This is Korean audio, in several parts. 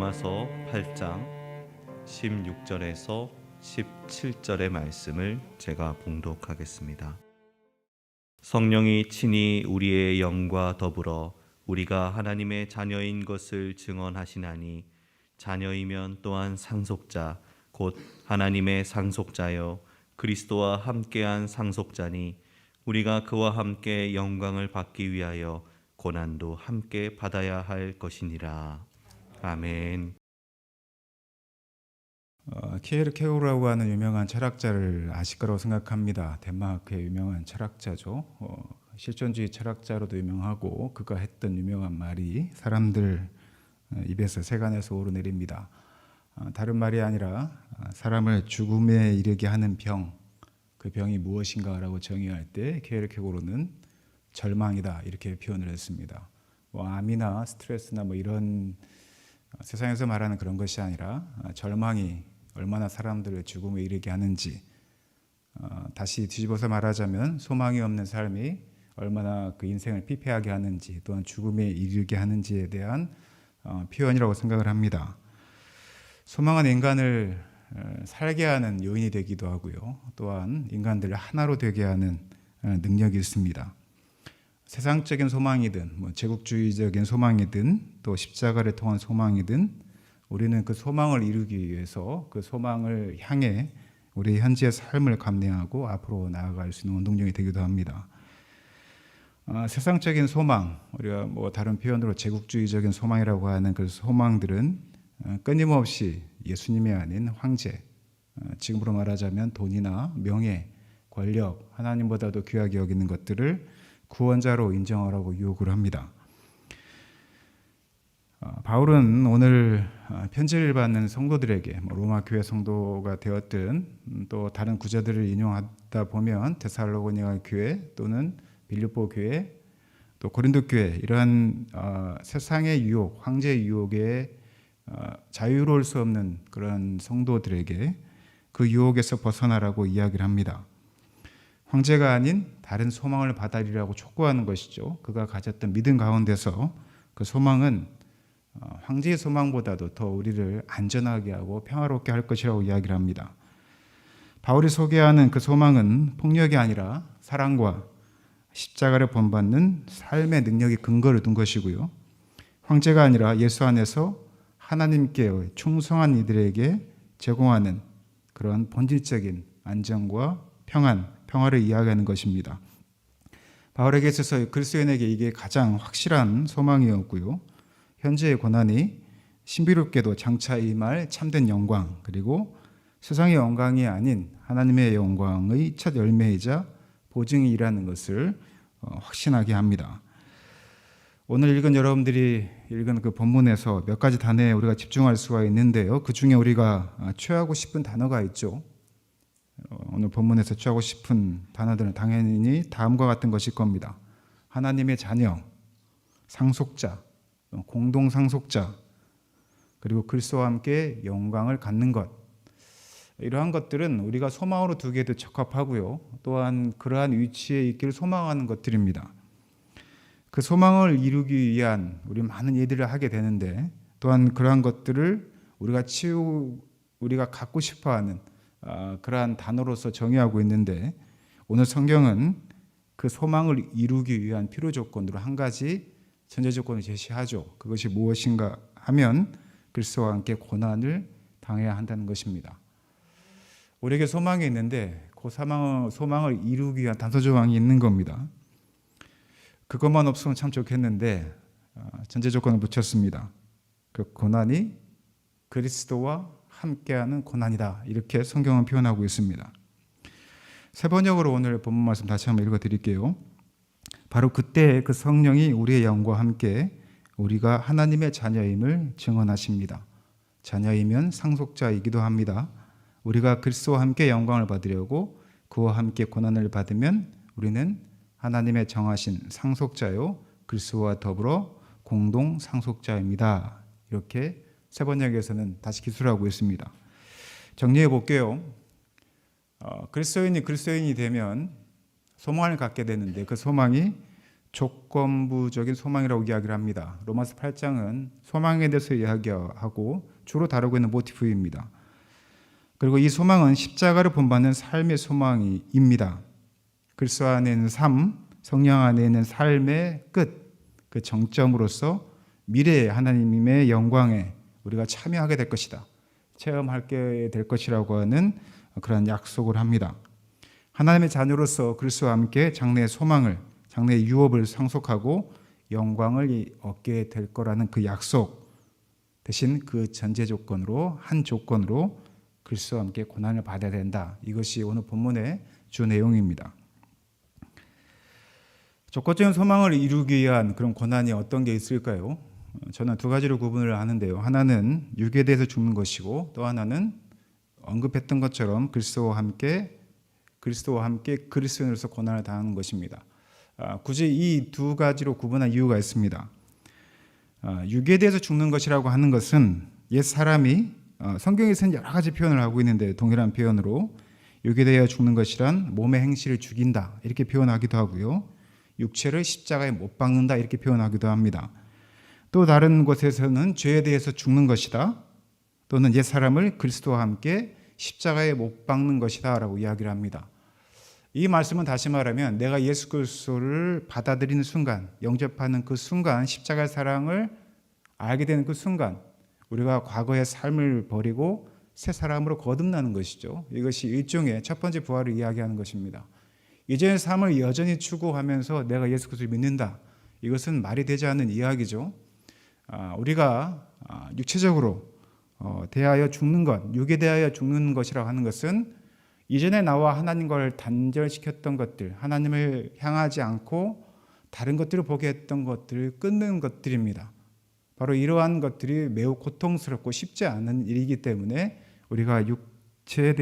로마서 8장 16절에서 17절의 말씀을 제가 봉독하겠습니다. 성령이 친히 우리의 영과 더불어 우리가 하나님의 자녀인 것을 증언하시나니 자녀이면 또한 상속자 곧 하나님의 상속자여 그리스도와 함께한 상속자니 우리가 그와 함께 영광을 받기 위하여 고난도 함께 받아야 할 것이니라. 아멘. 키에르케고르라고 하는 유명한 철학자를 아실 거라고 생각합니다. 덴마크의 유명한 철학자죠. 실존주의 철학자로도 유명하고 그가 했던 유명한 말이 사람들 입에서 세간에서 오르내립니다. 다른 말이 아니라 사람을 죽음에 이르게 하는 병, 그 병이 무엇인가라고 정의할 때 키에르케고르는 절망이다 이렇게 표현을 했습니다. 암이나 스트레스나 이런 세상에서 말하는 그런 것이 아니라 절망이 얼마나 사람들을 죽음에 이르게 하는지, 다시 뒤집어서 말하자면 소망이 없는 삶이 얼마나 그 인생을 피폐하게 하는지 또한 죽음에 이르게 하는지에 대한 표현이라고 생각을 합니다. 소망은 인간을 살게 하는 요인이 되기도 하고요. 또한 인간들을 하나로 되게 하는 능력이 있습니다. 세상적인 소망이든 제국주의적인 소망이든 또 십자가를 통한 소망이든 우리는 그 소망을 이루기 위해서 그 소망을 향해 우리의 현재의 삶을 감내하고 앞으로 나아갈 수 있는 원동력이 되기도 합니다. 세상적인 소망, 우리가 다른 표현으로 제국주의적인 소망이라고 하는 그 소망들은 끊임없이 예수님이 아닌 황제, 지금으로 말하자면 돈이나 명예, 권력, 하나님보다도 귀하게 여기는 것들을 구원자로 인정하라고 유혹을 합니다. 바울은 오늘 편지를 받는 성도들에게 로마 교회 성도가 되었든 또 다른 구절들을 인용하다 보면 데살로니가 교회 또는 빌립보 교회 또 고린도 교회 이러한 세상의 유혹, 황제의 유혹에 자유로울 수 없는 그런 성도들에게 그 유혹에서 벗어나라고 이야기를 합니다. 황제가 아닌 다른 소망을 받아들이라고 촉구하는 것이죠. 그가 가졌던 믿음 가운데서 그 소망은 황제의 소망보다도 더 우리를 안전하게 하고 평화롭게 할 것이라고 이야기를 합니다. 바울이 소개하는 그 소망은 폭력이 아니라 사랑과 십자가를 본받는 삶의 능력이 근거를 둔 것이고요. 황제가 아니라 예수 안에서 하나님께 충성한 이들에게 제공하는 그런 본질적인 안정과 평화를 이야기하는 것입니다. 바울에게 있어서 그리스도인에게 이게 가장 확실한 소망이었고요. 현재의 고난이 신비롭게도 장차 임할 참된 영광, 그리고 세상의 영광이 아닌 하나님의 영광의 첫 열매이자 보증이라는 것을 확신하게 합니다. 오늘 여러분들이 읽은 그 본문에서 몇 가지 단어에 우리가 집중할 수가 있는데요. 그 중에 우리가 취하고 싶은 단어가 있죠. 오늘 본문에서 취하고 싶은 단어들은 당연히 다음과 같은 것일 겁니다. 하나님의 자녀, 상속자, 공동 상속자, 그리고 그리스도와 함께 영광을 갖는 것. 이러한 것들은 우리가 소망으로 두기에도 적합하고요. 또한 그러한 위치에 있기를 소망하는 것들입니다. 그 소망을 이루기 위한 우리 많은 일들을 하게 되는데 또한 그러한 것들을 우리가 갖고 싶어하는 그러한 단어로서 정의하고 있는데 오늘 성경은 그 소망을 이루기 위한 필요 조건으로 한 가지 전제 조건을 제시하죠. 그것이 무엇인가 하면 그리스도와 함께 고난을 당해야 한다는 것입니다. 우리에게 소망이 있는데 그 소망을 이루기 위한 단서 조항이 있는 겁니다. 그것만 없으면 참 좋겠는데 전제 조건을 붙였습니다. 그 고난이 그리스도와 함께하는 고난이다. 이렇게 성경은 표현하고 있습니다. 세 번역으로 오늘 본문 말씀 다시 한번 읽어드릴게요. 바로 그때 그 성령이 우리의 영과 함께 우리가 하나님의 자녀임을 증언하십니다. 자녀이면 상속자이기도 합니다. 우리가 그리스도와 함께 영광을 받으려고 그와 함께 고난을 받으면 우리는 하나님의 정하신 상속자요 그리스도와 더불어 공동 상속자입니다. 이렇게 세 번역에서는 다시 기술하고 있습니다. 정리해 볼게요. 그리스도인이 되면 소망을 갖게 되는데 그 소망이 조건부적인 소망이라고 이야기를 합니다. 로마서 8장은 소망에 대해서 이야기하고 주로 다루고 있는 모티프입니다. 그리고 이 소망은 십자가를 본받는 삶의 소망입니다. 그리스도 안에 있는 삶, 성령 안에 있는 삶의 끝, 그 정점으로서 미래의 하나님의 영광에 우리가 참여하게 될 것이다. 체험하게 될 것이라고 하는 그런 약속을 합니다. 하나님의 자녀로서 그리스도와 함께 장래의 소망을, 장래의 유업을 상속하고 영광을 얻게 될 거라는 그 약속 대신 그 전제 조건으로, 한 조건으로 그리스도와 함께 고난을 받아야 된다. 이것이 오늘 본문의 주 내용입니다. 조건적인 소망을 이루기 위한 그런 고난이 어떤 게 있을까요? 저는 두 가지로 구분을 하는데요. 하나는 육에 대해서 죽는 것이고 또 하나는 언급했던 것처럼 그리스도와 함께 그리스도인으로서 고난을 당하는 것입니다. 굳이 이 두 가지로 구분한 이유가 있습니다. 육에 대해서 죽는 것이라고 하는 것은 옛 사람이 성경에서는 여러 가지 표현을 하고 있는데 동일한 표현으로 육에 대하여 죽는 것이란 몸의 행실을 죽인다 이렇게 표현하기도 하고요. 육체를 십자가에 못 박는다 이렇게 표현하기도 합니다. 또 다른 곳에서는 죄에 대해서 죽는 것이다 또는 옛 사람을 그리스도와 함께 십자가에 못 박는 것이다 라고 이야기를 합니다. 이 말씀은 다시 말하면 내가 예수 그리스도를 받아들이는 순간, 영접하는 그 순간, 십자가의 사랑을 알게 되는 그 순간 우리가 과거의 삶을 버리고 새 사람으로 거듭나는 것이죠. 이것이 일종의 첫 번째 부활을 이야기하는 것입니다. 이전의 삶을 여전히 추구하면서 내가 예수 그리스도를 믿는다. 이것은 말이 되지 않는 이야기죠. 우리가 육체적으로 대하여 죽는 것, 육에 대하여 죽는 것이라고 하는 것은 이전에 나와 하나님과를 단절시켰던 것들, 하나님을 향하지 않고 다른 것들을 보게 했던 것들을 끊는 것들입니다. 바로 이러한 것들이 매우 고통스럽고 쉽지 않은 일이기 때문에 우리가 육에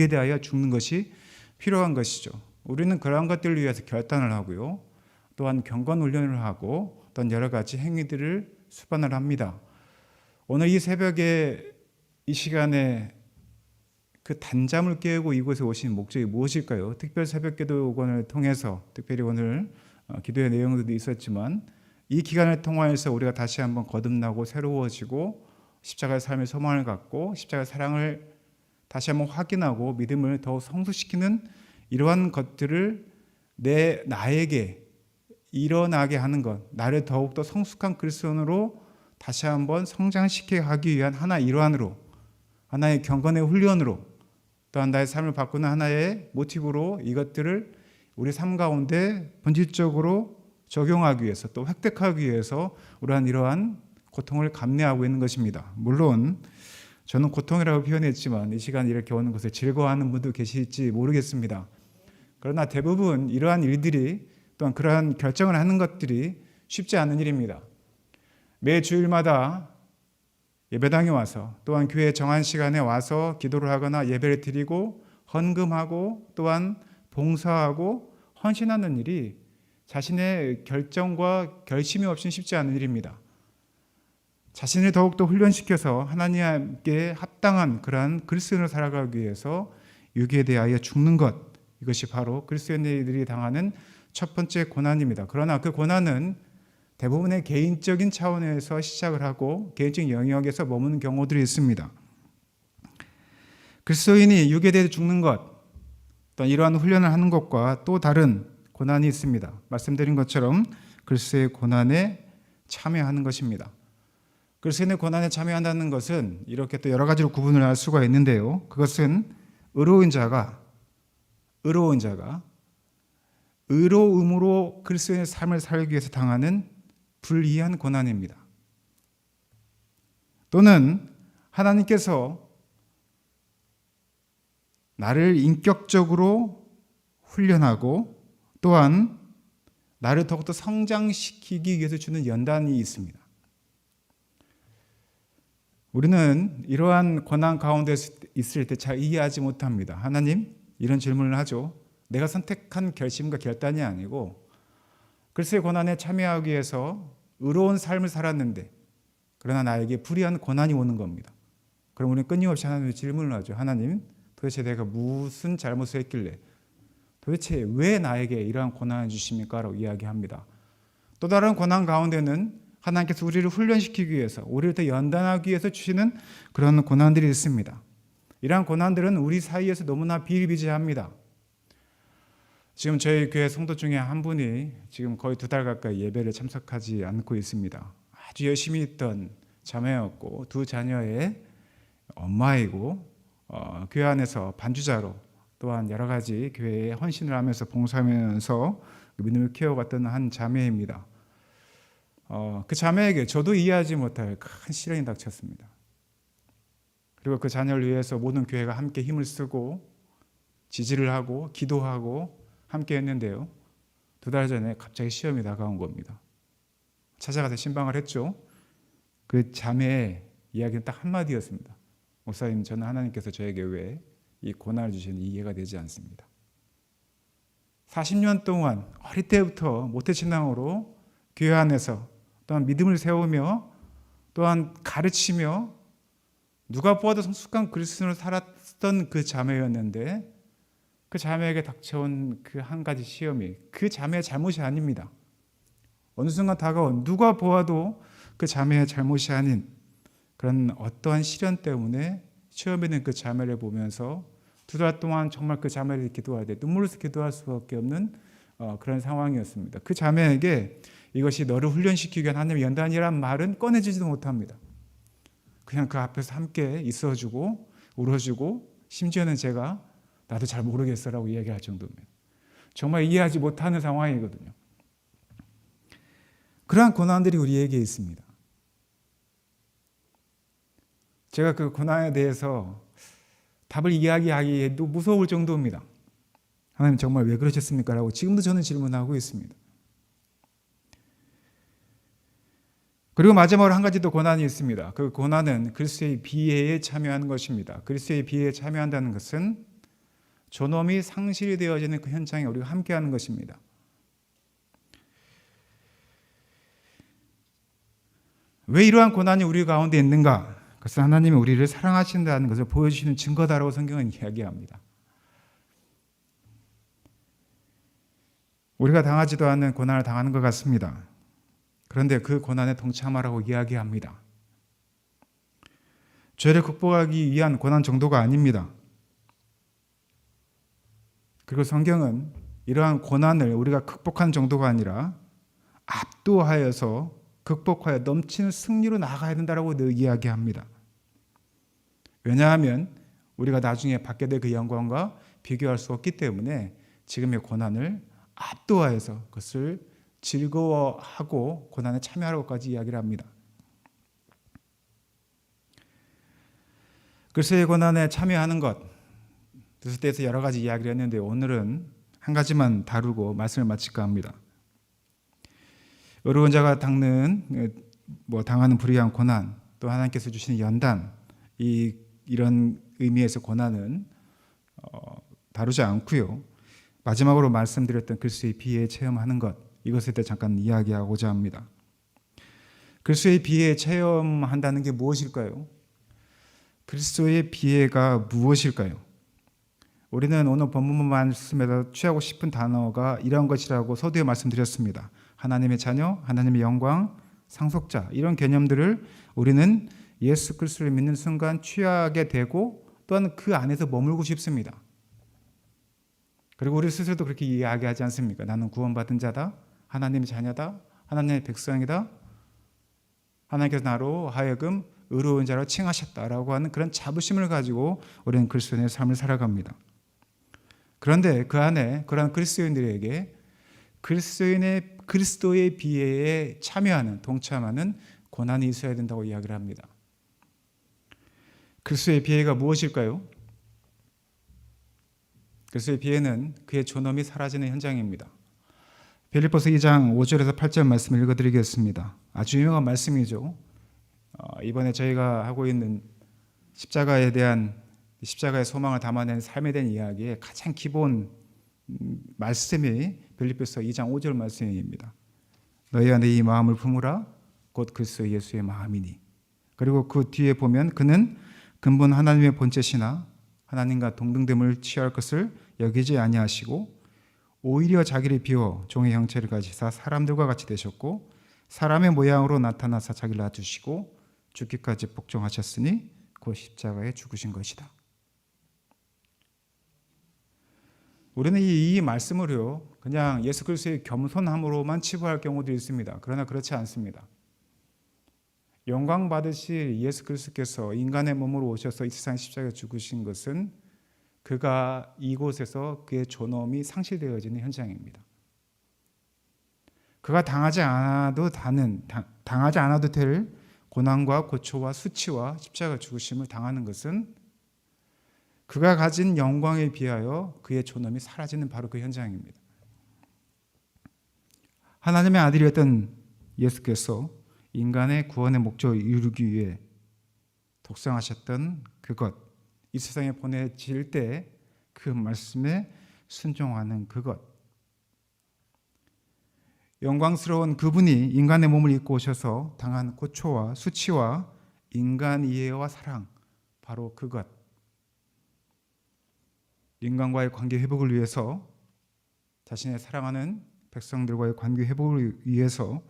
대하여 죽는 것이 필요한 것이죠. 우리는 그러한 것들을 위해서 결단을 하고요. 또한 경건 훈련을 하고 또한 여러 가지 행위들을 수반을 합니다. 오늘 이 새벽에 이 시간에 그 단잠을 깨우고 이곳에 오신 목적이 무엇일까요? 특별 새벽 기도원을 통해서 특별히 오늘 기도의 내용들도 있었지만 이 기간을 통하여서 우리가 다시 한번 거듭나고 새로워지고 십자가의 삶의 소망을 갖고 십자가의 사랑을 다시 한번 확인하고 믿음을 더욱 성숙시키는 이러한 것들을 나에게 일어나게 하는 것, 나를 더욱더 성숙한 그리스도인으로 다시 한번 성장시키게 하기 위한 하나의 일환으로, 하나의 경건의 훈련으로, 또한 나의 삶을 바꾸는 하나의 모티브로 이것들을 우리 삶 가운데 본질적으로 적용하기 위해서 또 획득하기 위해서 우리는 이러한 고통을 감내하고 있는 것입니다. 물론 저는 고통이라고 표현했지만 이 시간 이렇게 오는 것을 즐거워하는 분도 계실지 모르겠습니다. 그러나 대부분 이러한 일들이 또한 그러한 결정을 하는 것들이 쉽지 않은 일입니다. 매 주일마다 예배당에 와서 또한 교회 정한 시간에 와서 기도를 하거나 예배를 드리고 헌금하고 또한 봉사하고 헌신하는 일이 자신의 결정과 결심이 없이는 쉽지 않은 일입니다. 자신을 더욱더 훈련시켜서 하나님께 합당한 그러한 그리스도인으로 살아가기 위해서 육에 대하여 죽는 것, 이것이 바로 그리스도인들이 당하는 첫 번째 고난입니다. 그러나 그 고난은 대부분의 개인적인 차원에서 시작을 하고 개인적인 영역에서 머무는 경우들이 있습니다. 그리스도인이 육에 대해 죽는 것, 또 이러한 훈련을 하는 것과 또 다른 고난이 있습니다. 말씀드린 것처럼 그리스도의 고난에 참여하는 것입니다. 그리스도의 고난에 참여한다는 것은 이렇게 또 여러 가지로 구분을 할 수가 있는데요. 그것은 의로운 자가 의로움으로 그리스도의 삶을 살기 위해서 당하는 불이한 고난입니다. 또는 하나님께서 나를 인격적으로 훈련하고 또한 나를 더욱더 성장시키기 위해서 주는 연단이 있습니다. 우리는 이러한 고난 가운데 있을 때 잘 이해하지 못합니다. 하나님, 이런 질문을 하죠. 내가 선택한 결심과 결단이 아니고 그리스도의 고난에 참여하기 위해서 의로운 삶을 살았는데 그러나 나에게 불의한 고난이 오는 겁니다. 그럼 우리는 끊임없이 하나님께 질문을 하죠. 하나님, 도대체 내가 무슨 잘못을 했길래 도대체 왜 나에게 이러한 고난을 주십니까? 라고 이야기합니다. 또 다른 고난 가운데는 하나님께서 우리를 훈련시키기 위해서, 우리를 더 연단하기 위해서 주시는 그런 고난들이 있습니다. 이러한 고난들은 우리 사이에서 너무나 비일비재합니다. 지금 저희 교회 성도 중에 한 분이 지금 거의 2달 가까이 예배를 참석하지 않고 있습니다. 아주 열심히 있던 자매였고 2 자녀의 엄마이고 교회 안에서 반주자로 또한 여러 가지 교회에 헌신을 하면서 봉사하면서 믿음을 키워갔던 한 자매입니다. 그 자매에게 저도 이해하지 못할 큰 시련이 닥쳤습니다. 그리고 그 자녀를 위해서 모든 교회가 함께 힘을 쓰고 지지를 하고 기도하고 함께 했는데요. 2달 전에 갑자기 시험이 다가온 겁니다. 찾아가서 신방을 했죠. 그 자매의 이야기는 딱 한마디였습니다. 목사님, 저는 하나님께서 저에게 왜 이 고난을 주시는지 이해가 되지 않습니다. 40년 동안 어릴 때부터 모태신앙으로 교회 안에서 또한 믿음을 세우며 또한 가르치며 누가 보아도 성숙한 그리스도인으로 살았던 그 자매였는데 그 자매에게 닥쳐온 그 한 가지 시험이 그 자매의 잘못이 아닙니다. 어느 순간 다가온 누가 보아도 그 자매의 잘못이 아닌 그런 어떠한 시련 때문에 시험에는 그 자매를 보면서 2달 동안 정말 그 자매를 기도해야 돼. 눈물로서 기도할 수밖에 없는 그런 상황이었습니다. 그 자매에게 이것이 너를 훈련시키기 위한 하나님의 연단이란 말은 꺼내지도 못합니다. 그냥 그 앞에서 함께 있어주고 울어주고 심지어는 제가 나도 잘 모르겠어라고 이야기할 정도입니다. 정말 이해하지 못하는 상황이거든요. 그러한 고난들이 우리에게 있습니다. 제가 그 고난에 대해서 답을 이야기하기에도 무서울 정도입니다. 하나님 정말 왜 그러셨습니까? 라고 지금도 저는 질문하고 있습니다. 그리고 마지막으로 한 가지 더 고난이 있습니다. 그 고난은 그리스도의 비애에 참여하는 것입니다. 그리스도의 비애에 참여한다는 것은 존엄이 상실이 되어지는 그 현장에 우리가 함께하는 것입니다. 왜 이러한 고난이 우리 가운데 있는가? 그것은 하나님이 우리를 사랑하신다는 것을 보여주시는 증거다라고 성경은 이야기합니다. 우리가 당하지도 않는 고난을 당하는 것 같습니다. 그런데 그 고난에 동참하라고 이야기합니다. 죄를 극복하기 위한 고난 정도가 아닙니다. 그리고 성경은 이러한 고난을 우리가 극복한 정도가 아니라 압도하여서 극복하여 넘치는 승리로 나아가야 된다고 이야기합니다. 왜냐하면 우리가 나중에 받게 될 그 영광과 비교할 수 없기 때문에 지금의 고난을 압도하여서 그것을 즐거워하고 고난에 참여하라고까지 이야기를 합니다. 그리스도의 고난에 참여하는 것, 그것에 대해서 여러 가지 이야기를 했는데 오늘은 한 가지만 다루고 말씀을 마칠까 합니다. 어려운 자가 당하는 불의한 고난, 또 하나님께서 주시는 연단, 이런 의미에서 고난은 다루지 않고요. 마지막으로 말씀드렸던 그리스도의 비애에 체험하는 것, 이것에 대해 잠깐 이야기하고자 합니다. 그리스도의 비애에 체험한다는 게 무엇일까요? 그리스도의 비애가 무엇일까요? 우리는 오늘 본문 말씀에서 취하고 싶은 단어가 이런 것이라고 서두에 말씀드렸습니다. 하나님의 자녀, 하나님의 영광, 상속자, 이런 개념들을 우리는 예수 그리스도를 믿는 순간 취하게 되고 또한 그 안에서 머물고 싶습니다. 그리고 우리 스스로도 그렇게 이야기하지 않습니까? 나는 구원받은 자다, 하나님의 자녀다, 하나님의 백성이다, 하나님께서 나로 하여금 의로운 자로 칭하셨다라고 하는 그런 자부심을 가지고 우리는 그리스도인의 삶을 살아갑니다. 그런데 그 안에 그런 그리스도인들에게 그리스도의 비애에 참여하는, 동참하는 고난이 있어야 된다고 이야기를 합니다. 그리스도의 비애가 무엇일까요? 그리스도의 비애는 그의 존엄이 사라지는 현장입니다. 빌립보서 2장 5절에서 8절 말씀을 읽어드리겠습니다. 아주 유명한 말씀이죠. 이번에 저희가 하고 있는 십자가에 대한 십자가의 소망을 담아낸 삶에 대한 이야기의 가장 기본 말씀이 빌립보서 2장 5절 말씀입니다. 너희 안에 이 마음을 품으라 곧 그리스도 예수의 마음이니. 그리고 그 뒤에 보면 그는 근본 하나님의 본체시나 하나님과 동등됨을 취할 것을 여기지 아니하시고 오히려 자기를 비워 종의 형체를 가지사 사람들과 같이 되셨고 사람의 모양으로 나타나사 자기를 낮추시고 죽기까지 복종하셨으니 곧 십자가에 죽으신 것이다. 우리는 이 말씀으로요, 그냥 예수 그리스도의 겸손함으로만 치부할 경우도 있습니다. 그러나 그렇지 않습니다. 영광 받으실 예수 그리스도께서 인간의 몸으로 오셔서 이 세상 십자가에 죽으신 것은 그가 이곳에서 그의 존엄이 상실되어지는 현장입니다. 그가 당하지 않아도 될 고난과 고초와 수치와 십자가 죽으심을 당하는 것은 그가 가진 영광에 비하여 그의 존엄이 사라지는 바로 그 현장입니다. 하나님의 아들이었던 예수께서 인간의 구원의 목적을 이루기 위해 독생하셨던 그것, 이 세상에 보내질 때 그 말씀에 순종하는 그것, 영광스러운 그분이 인간의 몸을 입고 오셔서 당한 고초와 수치와 인간 이해와 사랑, 바로 그것, 인간과의 관계 회복을 위해서, 자신의 사랑하는 백성들과의 관계 회복을 위해서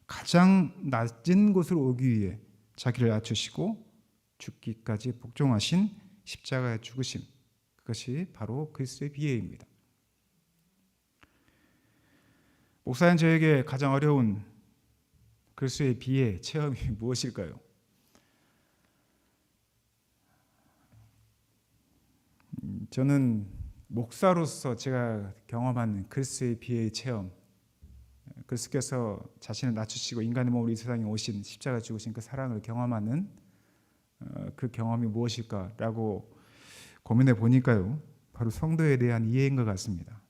가장 낮은 곳으로 오기 위해 자기를 낮추시고 죽기까지 복종하신 십자가의 죽으심, 그것이 바로 그리스도의 비애입니다. 목사님, 저에게 가장 어려운 그리스도의 비애 체험이 무엇일까요? 저는 목사로서 제가 경험한 그리스도의 비애의 체험, 그리스도께서 자신을 낮추시고 인간의 몸으로 이 세상에 오신 십자가 죽으신 그 사랑을 경험하는 그 경험이 무엇일까라고 고민해 보니까요, 바로 성도에 대한 이해인 것 같습니다.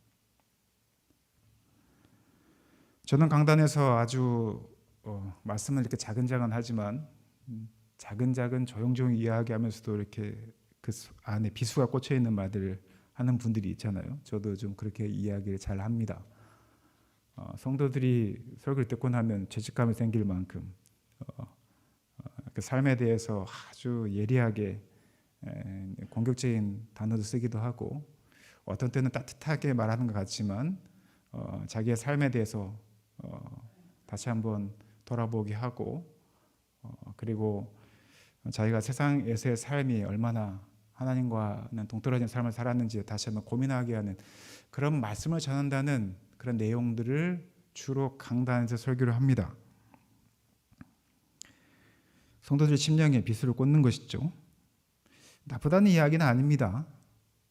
저는 강단에서 아주 말씀을 이렇게 자근자근 하지만 자근자근 조용조용 이야기하면서도 이렇게 그 안에 비수가 꽂혀 있는 말들을 하는 분들이 있잖아요. 저도 좀 그렇게 이야기를 잘 합니다. 성도들이 설교를 듣고 나면 죄책감이 생길 만큼 그 삶에 대해서 아주 예리하게 공격적인 단어도 쓰기도 하고, 어떤 때는 따뜻하게 말하는 것 같지만 자기의 삶에 대해서 다시 한번 돌아보게 하고, 그리고 자기가 세상에서의 삶이 얼마나 하나님과는 동떨어진 삶을 살았는지 다시 한번 고민하게 하는 그런 말씀을 전한다는 그런 내용들을 주로 강단에서 설교를 합니다. 성도들의 심령에 비수를 꽂는 것이죠. 나쁘다는 이야기는 아닙니다.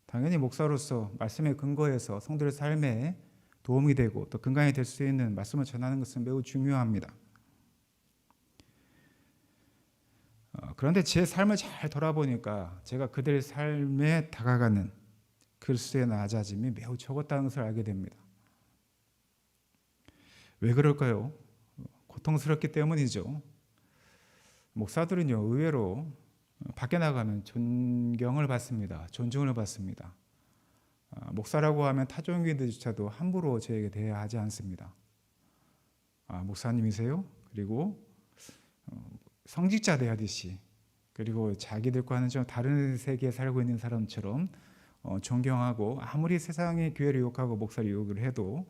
당연히 목사로서 말씀에 근거해서 성도의 삶에 도움이 되고 또 근간이 될 수 있는 말씀을 전하는 것은 매우 중요합니다. 그런데 제 삶을 잘 돌아보니까 제가 그들의 삶에 다가가는 그리스도의 낮아짐이 매우 적었다는 것을 알게 됩니다. 왜 그럴까요? 고통스럽기 때문이죠. 목사들은요, 의외로 밖에 나가면 존경을 받습니다. 존중을 받습니다. 목사라고 하면 타종교인들조차도 함부로 저에게 대하지 않습니다. 목사님이세요? 그리고 성직자 대하듯이, 그리고 자기들과는 좀 다른 세계에 살고 있는 사람처럼 존경하고, 아무리 세상의 교회를 욕하고 목사를 욕을 해도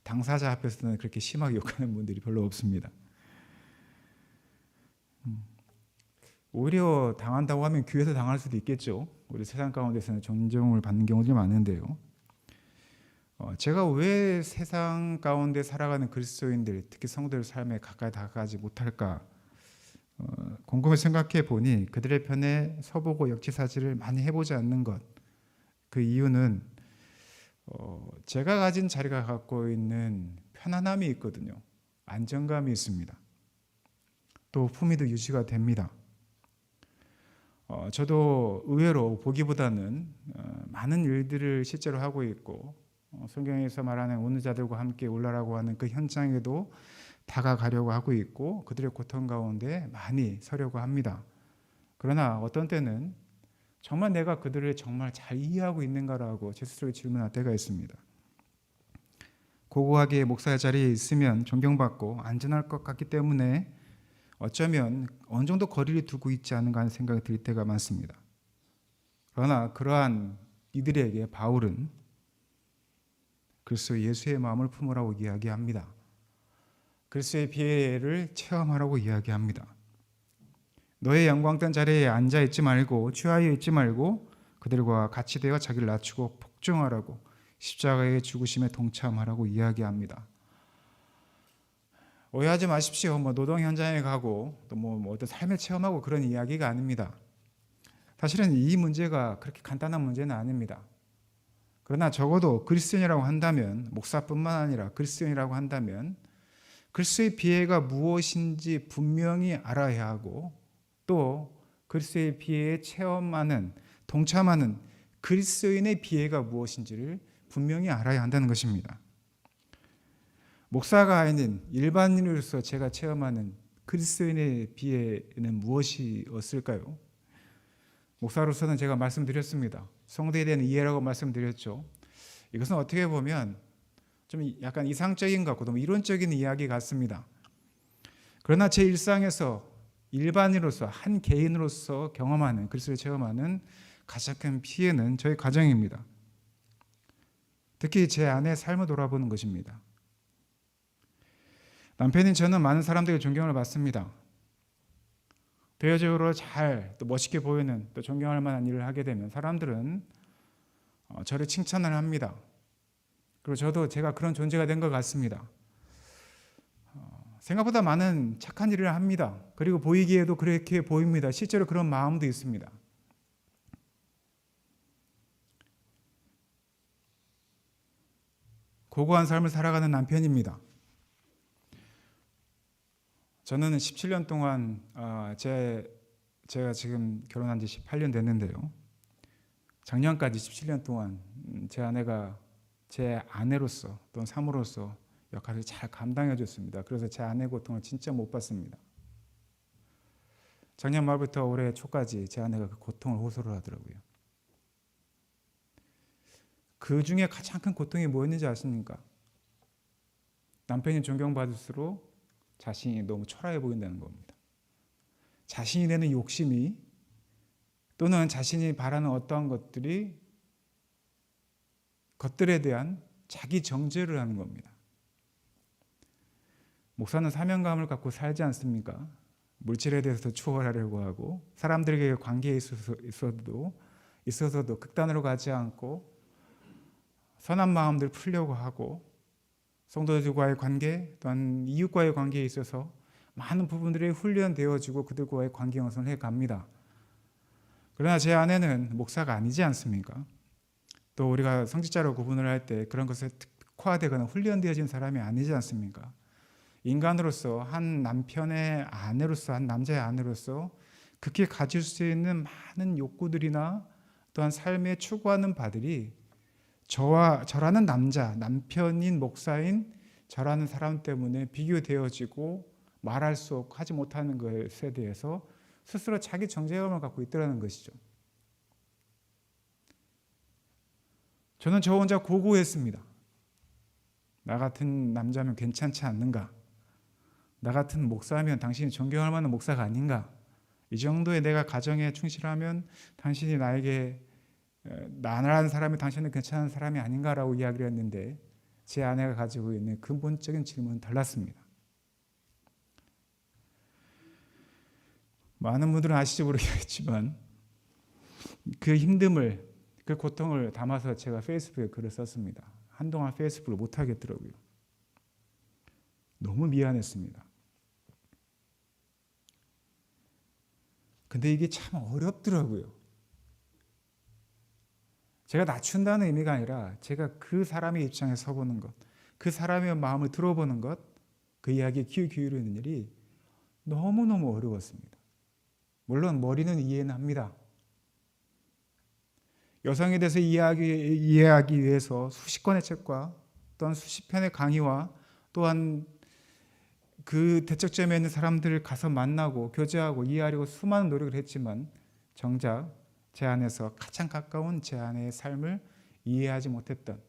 당사자 앞에서는 그렇게 심하게 욕하는 분들이 별로 없습니다. 오히려 당한다고 하면 교회에서 당할 수도 있겠죠. 우리 세상 가운데서는 존경을 받는 경우도 많은데요. 제가 왜 세상 가운데 살아가는 그리스도인들, 특히 성도들 삶에 가까이 다가가지 못할까 곰곰이 생각해 보니 그들의 편에 서보고 역지사지를 많이 해보지 않는 것, 그 이유는 제가 가진 자리가 갖고 있는 편안함이 있거든요. 안정감이 있습니다. 또 품위도 유지가 됩니다. 저도 의외로 보기보다는 많은 일들을 실제로 하고 있고, 성경에서 말하는 오는 자들과 함께 올라라고 하는 그 현장에도 다가가려고 하고 있고, 그들의 고통 가운데 많이 서려고 합니다. 그러나 어떤 때는 정말 내가 그들을 정말 잘 이해하고 있는가라고 제 스스로 질문할 때가 있습니다. 고고하게 목사의 자리에 있으면 존경받고 안전할 것 같기 때문에 어쩌면 어느 정도 거리를 두고 있지 않은가 하는 생각이 들 때가 많습니다. 그러나 그러한 이들에게 바울은 그리스도 예수의 마음을 품으라고 이야기합니다. 그리스도의 비애를 체험하라고 이야기합니다. 너의 영광된 자리에 앉아 있지 말고 취하여 있지 말고 그들과 같이 되어 자기를 낮추고 복종하라고 십자가의 죽으심에 동참하라고 이야기합니다. 오해하지 마십시오. 노동 현장에 가고 또 어떤 삶을 체험하고 그런 이야기가 아닙니다. 사실은 이 문제가 그렇게 간단한 문제는 아닙니다. 그러나 적어도 그리스도인이라고 한다면, 목사뿐만 아니라 그리스도인이라고 한다면 그리스도의 비애가 무엇인지 분명히 알아야 하고 또 그리스도의 비애에 체험하는, 동참하는 그리스도인의 비애가 무엇인지를 분명히 알아야 한다는 것입니다. 목사가 아닌 일반인으로서 제가 체험하는 그리스도인의 비애는 무엇이었을까요? 목사로서는 제가 말씀드렸습니다. 성도에 대한 이해라고 말씀드렸죠. 이것은 어떻게 보면 좀 약간 이상적인 것 같고 너무 이론적인 이야기 같습니다. 그러나 제 일상에서 일반인으로서 한 개인으로서 경험하는, 그리스도를 체험하는 가장 큰 피해는 저희 가정입니다. 특히 제 아내의 삶을 돌아보는 것입니다. 남편인 저는 많은 사람들의 존경을 받습니다. 대외적으로 잘 또 멋있게 보이는 또 존경할 만한 일을 하게 되면 사람들은 저를 칭찬을 합니다. 그리고 저도 제가 그런 존재가 된 것 같습니다. 생각보다 많은 착한 일을 합니다. 그리고 보이기에도 그렇게 보입니다. 실제로 그런 마음도 있습니다. 고고한 삶을 살아가는 남편입니다. 저는 17년 동안 제가 지금 결혼한 지 18년 됐는데요. 작년까지 17년 동안 제 아내가 제 아내로서 또는 사모로서 역할을 잘 감당해 줬습니다. 그래서 제 아내 고통을 진짜 못 받습니다. 작년 말부터 올해 초까지 제 아내가 그 고통을 호소를 하더라고요. 그 중에 가장 큰 고통이 뭐였는지 아십니까? 남편이 존경받을수록 자신이 너무 초라해 보인다는 겁니다. 자신이 내는 욕심이 또는 자신이 바라는 어떠한 것들에 대한 자기 정죄를 하는 겁니다. 목사는 사명감을 갖고 살지 않습니까? 물질에 대해서 추월하려고 하고 사람들에게 관계에 있어서도 극단으로 가지 않고 선한 마음들 풀려고 하고 성도들과의 관계 또한 이웃과의 관계에 있어서 많은 부분들이 훈련되어지고 그들과의 관계 형성을 해갑니다. 그러나 제 아내는 목사가 아니지 않습니까? 또 우리가 성직자로 구분을 할 때 그런 것에 특화되거나 훈련되어진 사람이 아니지 않습니까? 인간으로서 한 남편의 아내로서 한 남자의 아내로서 극히 가질 수 있는 많은 욕구들이나 또한 삶에 추구하는 바들이 저라는 남편인 목사인 저라는 사람 때문에 비교되어지고 말할 수 없고 하지 못하는 것에 대해서 스스로 자기 정죄감을 갖고 있더라는 것이죠. 저는 저 혼자 고고했습니다. 나 같은 남자면 괜찮지 않는가? 나 같은 목사면 당신이 존경할 만한 목사가 아닌가? 이 정도의 내가 가정에 충실하면 당신이 나라는 사람이 당신은 괜찮은 사람이 아닌가라고 이야기를 했는데 제 아내가 가지고 있는 근본적인 질문은 달랐습니다. 많은 분들은 아실지 모르겠지만 그 힘듦을, 그 고통을 담아서 제가 페이스북에 글을 썼습니다. 한동안 페이스북을 못 하겠더라고요. 너무 미안했습니다. 근데 이게 참 어렵더라고요. 제가 낮춘다는 의미가 아니라 제가 그 사람의 입장에 서보는 것, 그 사람의 마음을 들어보는 것, 그 이야기에 귀 기울이는 일이 너무너무 어려웠습니다. 물론 머리는 이해는 합니다. 여성에 대해서 이해하기 위해서 수십 권의 책과 또한 수십 편의 강의와 또한 그 대척점에 있는 사람들을 가서 만나고 교제하고 이해하려고 수많은 노력을 했지만 정작 제 안에서 가장 가까운 제 아내의 삶을 이해하지 못했던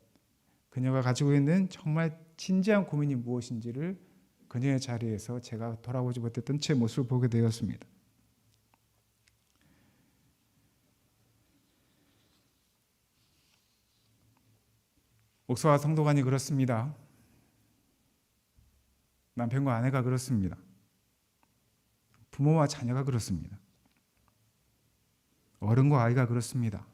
그녀가 가지고 있는 정말 진지한 고민이 무엇인지를 그녀의 자리에서 제가 돌아보지 못했던 제 모습을 보게 되었습니다. 목사와 성도간이 그렇습니다. 남편과 아내가 그렇습니다. 부모와 자녀가 그렇습니다. 어른과 아이가 그렇습니다.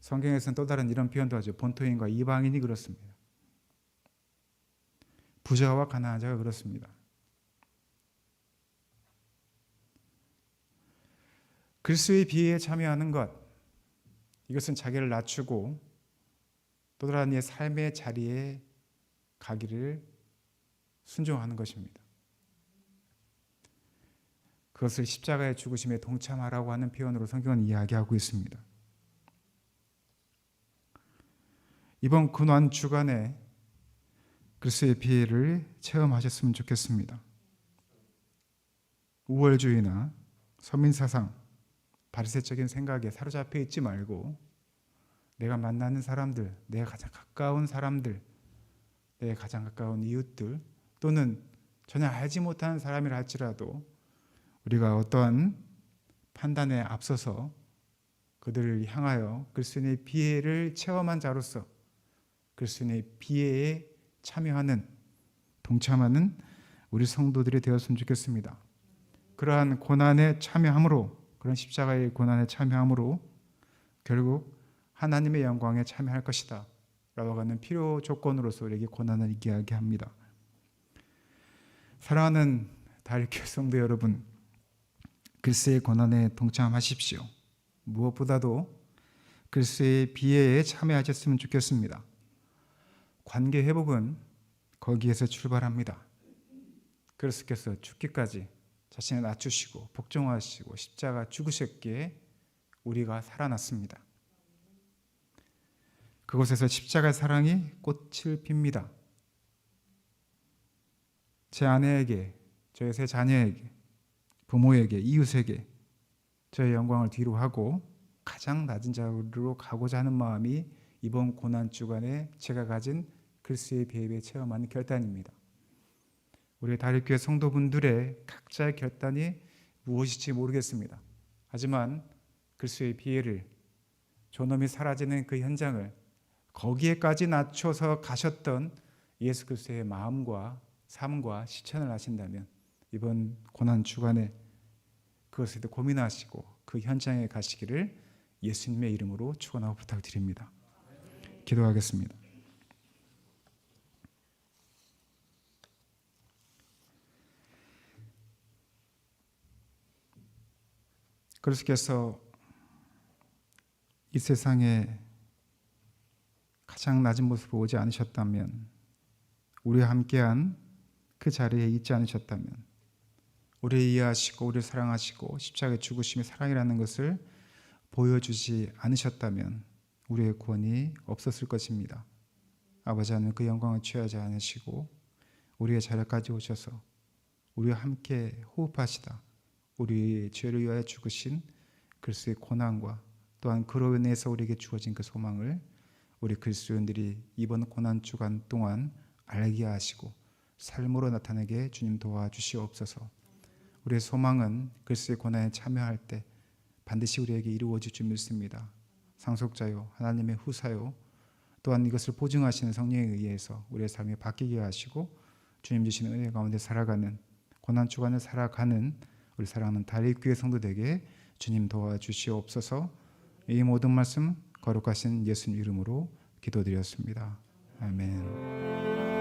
성경에서는 또 다른 이런 표현도 하죠. 본토인과 이방인이 그렇습니다. 부자와 가난한 자가 그렇습니다. 그리스도의 비애에 참여하는 것, 이것은 자기를 낮추고 또 다른 이의 삶의 자리에 가기를 순종하는 것입니다. 그것을 십자가의 죽으심에 동참하라고 하는 표현으로 성경은 이야기하고 있습니다. 이번 고난 주간에 그리스도의 비애를 체험하셨으면 좋겠습니다. 우월주의나 서민사상, 바리새적인 생각에 사로잡혀 있지 말고 내가 만나는 사람들, 내가 가장 가까운 사람들, 내가 가장 가까운 이웃들 또는 전혀 알지 못하는 사람이라 할지라도 우리가 어떠한 판단에 앞서서 그들을 향하여 그리스도의 비애를 체험한 자로서 그리스도의 비애에 참여하는, 동참하는 우리 성도들이 되었으면 좋겠습니다. 그러한 고난에 참여함으로, 그런 십자가의 고난에 참여함으로 결국 하나님의 영광에 참여할 것이다 라고 하는 필요 조건으로서 우리에게 고난을 이야기합니다. 사랑하는 다일교회 성도 여러분, 그리스도의 고난에 동참하십시오. 무엇보다도 그리스도의 비애에 참여하셨으면 좋겠습니다. 관계 회복은 거기에서 출발합니다. 그리스도께서 죽기까지 자신을 낮추시고 복종하시고 십자가 죽으셨기에 우리가 살아났습니다. 그곳에서 십자가의 사랑이 꽃을 핍니다. 제 아내에게, 저의 세 자녀에게, 부모에게, 이웃에게 저의 영광을 뒤로 하고 가장 낮은 자리로 가고자 하는 마음이 이번 고난 주간에 제가 가진 그리스도의 비애에 체험하는 결단입니다. 우리 다일교회 성도분들의 각자의 결단이 무엇일지 모르겠습니다. 하지만 그리스도의 비애를, 존엄이 사라지는 그 현장을 거기에까지 낮춰서 가셨던 예수 그리스도의 마음과 삶과 실천을 하신다면 이번 고난 주간에 그것에 대해 고민하시고 그 현장에 가시기를 예수님의 이름으로 축원하고 부탁드립니다. 기도하겠습니다. 그리스도께서 이 세상에 가장 낮은 모습으로 오지 않으셨다면, 우리와 함께한 그 자리에 있지 않으셨다면, 우리를 이해하시고 우리를 사랑하시고 십자가에 죽으심이 사랑이라는 것을 보여주지 않으셨다면 우리의 구원이 없었을 것입니다. 아버지 하나님, 그 영광을 취하지 않으시고 우리의 자리까지 오셔서 우리와 함께 호흡하시다 우리의 죄를 위하여 죽으신 그리스도의 고난과 또한 그로 인해서 우리에게 주어진 그 소망을 우리 그리스도인들이 이번 고난 주간 동안 알게 하시고 삶으로 나타내게 주님 도와주시옵소서. 우리의 소망은 그리스도의 고난에 참여할 때 반드시 우리에게 이루어질 줄 믿습니다. 상속자요, 하나님의 후사요, 또한 이것을 보증하시는 성령에 의해서 우리의 삶이 바뀌게 하시고 주님 주시는 은혜 가운데 살아가는, 고난 주간을 살아가는 우리 사랑하는 다일교회 성도들에게 주님 도와주시옵소서. 이 모든 말씀 거룩하신 예수님 이름으로 기도드렸습니다. 아멘.